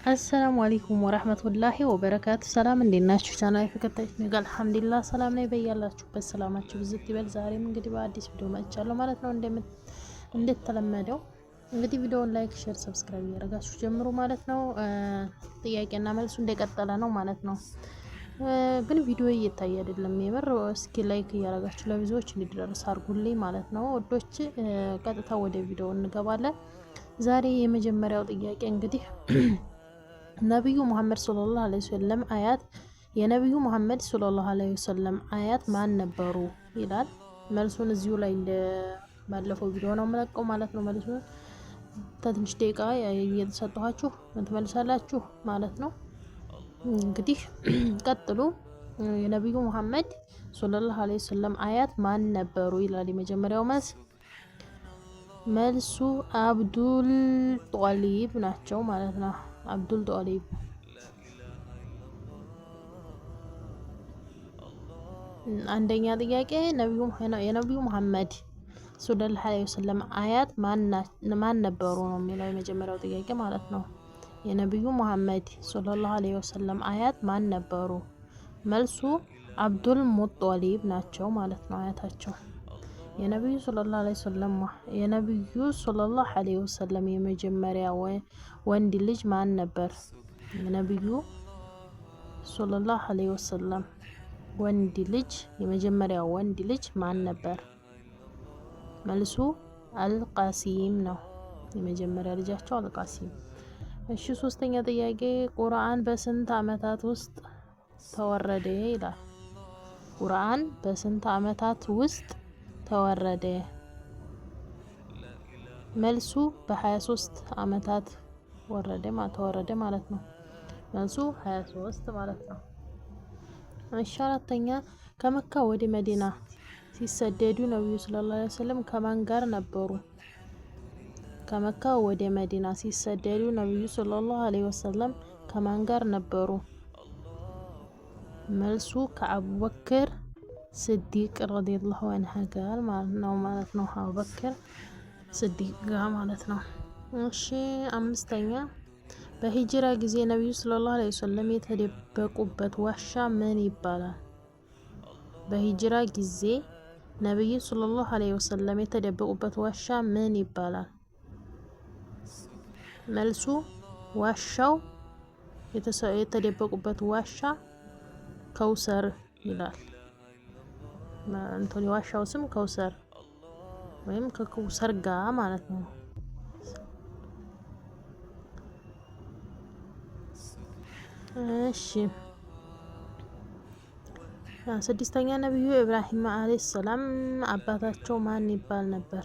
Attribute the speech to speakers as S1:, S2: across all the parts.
S1: አሰላሙ አለይኩም ወራህመቱላሂ ወበረካቱ። ሰላም እንዴት ናችሁ? ቻናል ተከታዮች ነገ አልሐምዱሊላህ ሰላም ነኝ። በያላችሁበት ሰላማችሁ ብዝት ይበል። ዛሬም እንግዲህ በአዲስ ቪዲዮ መጥቻለሁ ማለት ነው። እንደተለመደው እንግዲህ ቪዲዮውን ላይክ፣ ሼር፣ ሰብስክራይብ እያደረጋችሁ ጀምሩ ማለት ነው። ጥያቄና መልሱ እንደቀጠለ ነው ማለት ነው። ግን ቪዲዮ እየታየ አይደለም የምር። እስኪ ላይክ እያደረጋችሁ ለብዙዎች እንዲደርስ አድርጉልኝ ማለት ነው ወዶች። ቀጥታ ወደ ቪዲዮ እንገባለን። ዛሬ የመጀመሪያው ጥያቄ እንግዲህ ነብዩ መሐመድ ሰለላሁ ዐለይሂ ወሰለም አያት የነብዩ መሐመድ ሰለላሁ ዐለይሂ ወሰለም አያት ማን ነበሩ ይላል። መልሱን እዚሁ ላይ እንደ ባለፈው ቪዲዮ ነው የምለቀው ማለት ነው። መልሱን ትንሽ ደቂቃ እየተሰጣችሁ ትመልሳላችሁ ማለት ነው። እንግዲህ ቀጥሉ። የነብዩ መሐመድ ሰለላሁ ዐለይሂ ወሰለም አያት ማን ነበሩ ይላል። የመጀመሪያው መልሱ አብዱል ጧሊብ ናቸው ማለት ነው። አብዱል ጧሊብ። አንደኛ ጥያቄ የነብዩ መሐመድ ሰለላሁ ዐለይሂ ወሰለም አያት ማን ነበሩ ነው የሚለው የመጀመሪያው ጥያቄ ማለት ነው። የነብዩ መሐመድ ሰለላሁ ዐለይሂ ወሰለም አያት ማን ነበሩ? መልሱ አብዱል ሙጧሊብ ናቸው ማለት ነው አያታቸው። የነብዩ ሰለላሁ ዐለይሂ ወሰለም የመጀመሪያ ወንድ ልጅ ማን ነበር? የነብዩ ሰለላሁ ዐለይሂ ወሰለም የመጀመሪያ ወንድ ልጅ ማን ነበር? መልሱ አልቃሲም ነው። የመጀመሪያ ልጃቸው አልቃሲም። እሺ፣ ሶስተኛ ጥያቄ ቁርአን በስንት ዓመታት ውስጥ ተወረደ ይላል። ቁርአን በስንት ዓመታት ውስጥ ተወረደ? መልሱ በ23 ዓመታት ተወረደ ማለት ነው። መልሱ 23 ማለት ነው። እሺ፣ አራተኛ ከመካ ወደ መዲና ሲሰደዱ ነብዩ ሰለላሁ ዐለይሂ ወሰለም ከማን ጋር ነበሩ? ከመካ ወደ መዲና ሲሰደዱ ነብዩ ሰለላሁ ዐለይሂ ወሰለም ከማን ጋር ነበሩ? መልሱ ከአቡበክር ስዲቅ ረዲየላሁ ዐንሁ ጋር ማለት ነው። አቡበክር ስዲቅ ጋር ማለት ነው። እሺ፣ አምስተኛ በሂጅራ ጊዜ ነብዩ ሰለላሁ ዐለይሂ ወሰለም የተደበቁበት ዋሻ ምን ይባላል? በሂጅራ ጊዜ ነብዩ ሰለላሁ ዐለይሂ ወሰለም የተደበቁበት ዋሻ ምን ይባላል? መልሱ ዋሻው የተደበቁበት ዋሻ ከውሰር ይላል። የዋሻው ስም ከውሰር ወይም ከከውሰር ጋር ማለት ነው። እሺ፣ ስድስተኛ ነብዩ ኢብራሂም አለይሂ ሰላም አባታቸው ማን ይባል ነበር?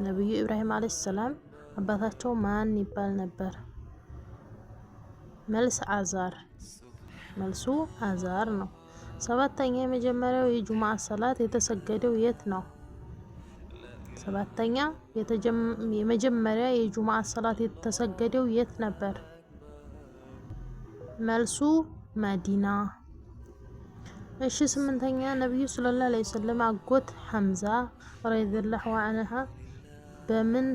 S1: ነብዩ ኢብራሂም አለይሂ ሰላም አባታቸው ማን ይባል ነበር? መልሱ አዛር ነው። ሰባተኛ የመጀመሪያው የጁምዓ ሰላት የተሰገደው የት ነው? የመጀመሪያ የጁምዓ ሰላት የተሰገደው የት ነበር? መልሱ መዲና። እሺ፣ ስምንተኛ ነብዩ ሰለላሁ ዐለይሂ ወሰለም አጎት ሐምዛ ረዲየላሁ ዐንሁ በምን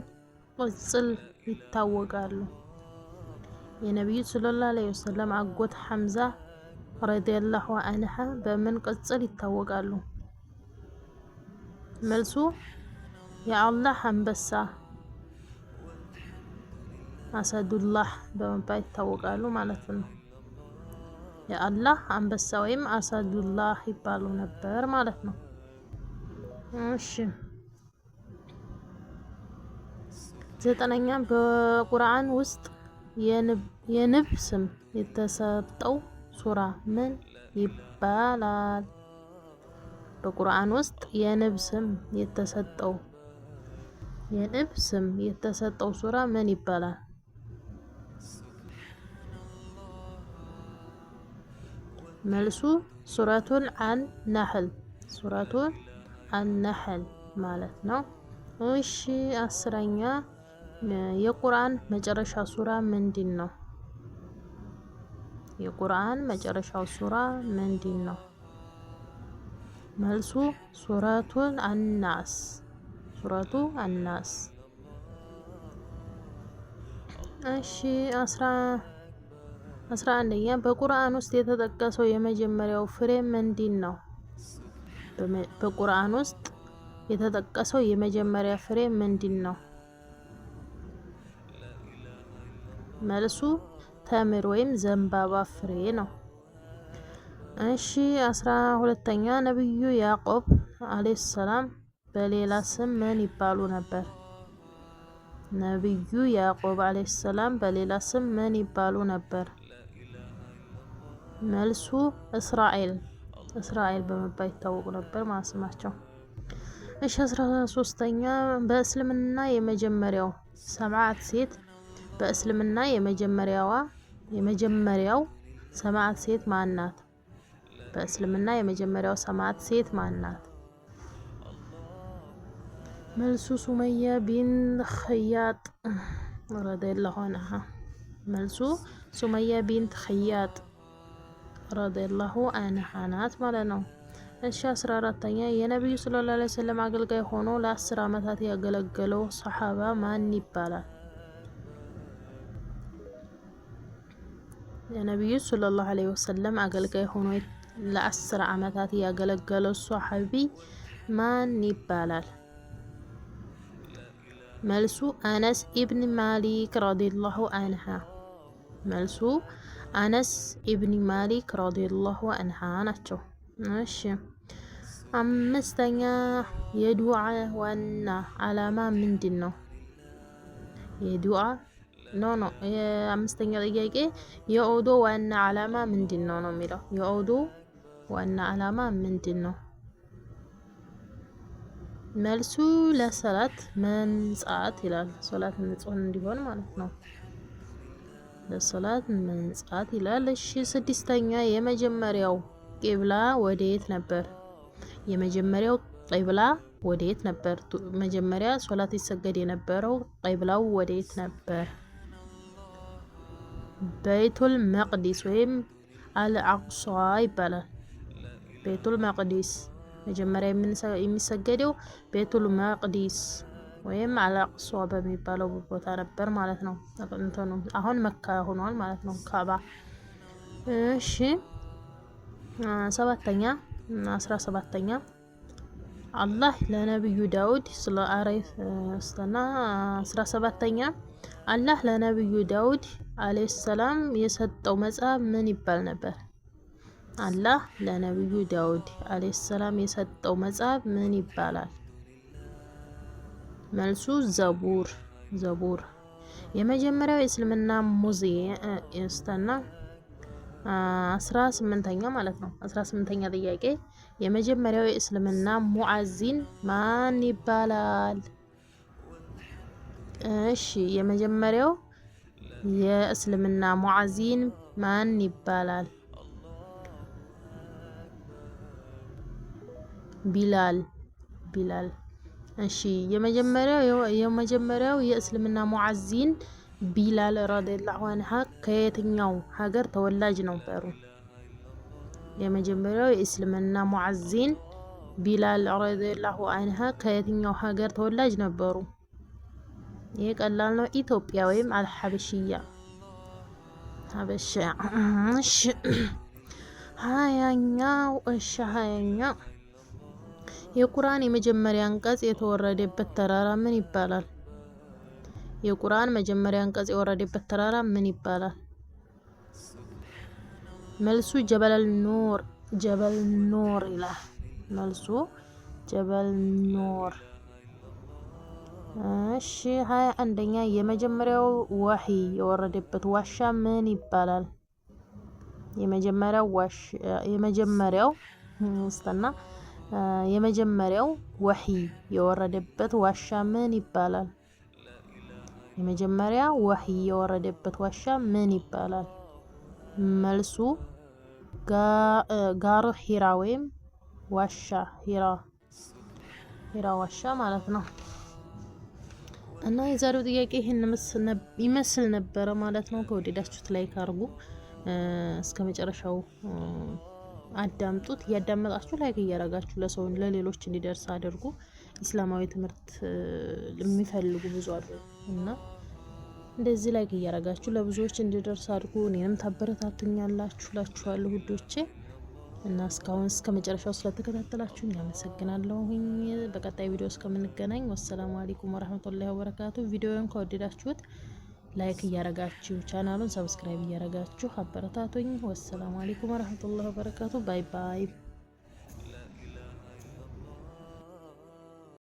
S1: ቅጽል ይታወቃሉ? የነብዩ ሰለላሁ ዐለይሂ ወሰለም አጎት ሐምዛ ረዲየላሁ ዐንሁ በምን ቅጽል ይታወቃሉ? መልሱ የአላህ አንበሳ አሰዱላህ በመባል ይታወቃሉ ማለት ነው። የአላህ አንበሳ ወይም አሰዱላህ ይባሉ ነበር ማለት ነው። እሺ፣ ዘጠነኛ በቁርአን ውስጥ የንብ ስም የተሰጠው ሱራ ምን ይባላል? በቁርአን ውስጥ የንብ ስም የተሰጠው ሱራ ምን ይባላል? መልሱ ሱረቱል አን-ነህል ማለት ነው። እሺ፣ አስረኛ የቁርአን መጨረሻ ሱራ ምንድን ነው? የቁርአን መጨረሻው ሱራ ምንድን ነው? መልሱ ሱረቱ አናስ እሺ 11ኛ በቁርአን ውስጥ የተጠቀሰው የመጀመሪያው ፍሬ ምንድነው? በቁርአን ውስጥ የተጠቀሰው የመጀመሪያ ፍሬ ምንድነው? መልሱ ተምር ወይም ዘንባባ ፍሬ ነው። እሺ 12ኛ ነብዩ ያዕቆብ አለይሂ ሰላም በሌላ ስም ምን ይባሉ ነበር? ነብዩ ያዕቆብ አለይሂ ሰላም በሌላ ስም ምን ይባሉ ነበር? መልሱ እስራኤል በመባል ይታወቁ ነበር ማለት ስማቸው። እሺ 13ኛ በእስልምና የመጀመሪያው ሰማዕት ሴት የመጀመሪያው ሰማዕት ሴት ማን ናት? በእስልምና የመጀመሪያው ሰማዕት ሴት ማን ናት? መልሱ ሱመያ ቢንት ኸያጥ ረዲየላሁ ዐንሃ። መልሱ ሱመያ ቢንት ኸያጥ ረዲየላሁ ዐንሃ ናት ማለት ነው። እሺ 14ኛ የነብዩ ሰለላሁ ዐለይሂ ወሰለም አገልጋይ ሆኖ ለ10 ዓመታት ያገለገለው ሰሃባ ማን ይባላል? የነብዩ ሰለላሁ ዐለይሂ ወሰለም አገልጋይ ሆኖ ለ10 ዓመታት ያገለገለው ሰሃቢ ማን ይባላል? መልሱ አነስ ኢብን ማሊክ ረዲየላሁ ዐንሃ። መልሱ አነስ ኢብን ማሊክ ረዲየላሁ ዐንሃ ናቸው። እሺ 5ኛ የዱዓ ዋና ዓላማ ምንድነው? የአምስተኛ ጥያቄ የኦዶ ዋና ዓላማ ምንድነው ነው የሚለው። የኦዶ ዋና ዓላማ ምንድነው? መልሱ ለሰላት መንጻት ይላል። ሶላት ንጹህ እንዲሆን ማለት ነው። ለሰላት መንጻት ይላል። እሺ 6ኛ የመጀመሪያው ቂብላ ወዴት ነበር? የመጀመሪያው ቂብላ ወዴት ነበር? መጀመሪያ ሶላት ይሰገድ የነበረው ቂብላው ወዴት ነበር? ቤቱል መቅዲስ ወይም አልአቅሷ ይባላል። ቤቱል መቅዲስ መጀመሪያ የሚሰገደው ቤቱል መቅዲስ ወይም አልአቅሷ በሚባለው ቦታ ነበር ማለት ነው። አሁን መካ ሆኗል ማለት ነው ካባ። እሺ 17ኛ አላህ ለነብዩ ዳውድ 17ኛ አላህ ለነብዩ ዳውድ አለይሂ ሰላም የሰጠው መጽሐፍ ምን ይባል ነበር? አላህ ለነብዩ ዳውድ አለይሂ ሰላም የሰጠው መጽሐፍ ምን ይባላል? መልሱ ዘቡር። የመጀመሪያው የእስልምና ሙዚየም 18ኛ ማለት ነው። 18ኛ ጥያቄ የመጀመሪያው የእስልምና ሙአዚን ማን ይባላል? እሺ የመጀመሪያው የእስልምና ሙአዚን ማን ይባላል? ቢላል። እሺ የመጀመሪያው የእስልምና ሙአዚን ቢላል ረዲየላሁ ዐንሁ ከየትኛው ሀገር ተወላጅ ነበሩ? የመጀመሪያው የእስልምና ሙአዚን ቢላል ረዲየላሁ ዐንሁ ከየትኛው ሀገር ተወላጅ ነበሩ? ይሄ ቀላል ነው። ኢትዮጵያ ወይም አልሐበሽያ ሀበሻ። እሺ 20ኛ የቁርአን የመጀመሪያ አንቀጽ የተወረደበት ተራራ ምን ይባላል? የቁርአን መጀመሪያ አንቀጽ የወረደበት ተራራ ምን ይባላል? መልሱ ጀበል ኑር ይላል። መልሱ ጀበል ኑር። እሺ 21ኛ የመጀመሪያው ወህይ የወረደበት ዋሻ ምን ይባላል? የመጀመሪያው ወህይ የወረደበት ዋሻ ምን ይባላል? የመጀመሪያ ወህይ የወረደበት ዋሻ ምን ይባላል? መልሱ ጋሩ ሂራ ወይም ዋሻ ሂራ ዋሻ ማለት ነው። እና የዛሬው ጥያቄ ይሄን ይመስል ነበረ ማለት ነው። ከወደዳችሁት ላይክ አድርጉ፣ እስከ መጨረሻው አዳምጡት። እያዳመጣችሁ ላይክ እያረጋችሁ ለሌሎች እንዲደርስ አድርጉ። ኢስላማዊ ትምህርት የሚፈልጉ ብዙ አሉ እና እንደዚህ ላይክ እያረጋችሁ ለብዙዎች እንዲደርስ አድርጉ። እኔንም ታበረታቱኛላችሁ ላችኋለሁ ውዶቼ እና እስካሁን እስከ መጨረሻው ስለተከታተላችሁኝ አመሰግናለሁኝ። በቀጣይ ቪዲዮ እስከምንገናኝ ወሰላሙ አለይኩም ወራህመቱላሂ ወበረካቱ። ቪዲዮውን ከወደዳችሁት ላይክ እያረጋችሁ ቻናሉን ሰብስክራይብ እያረጋችሁ አበረታቱኝ። ወሰላሙ አለይኩም ወራህመቱላሂ ወበረካቱ። ባይ ባይ።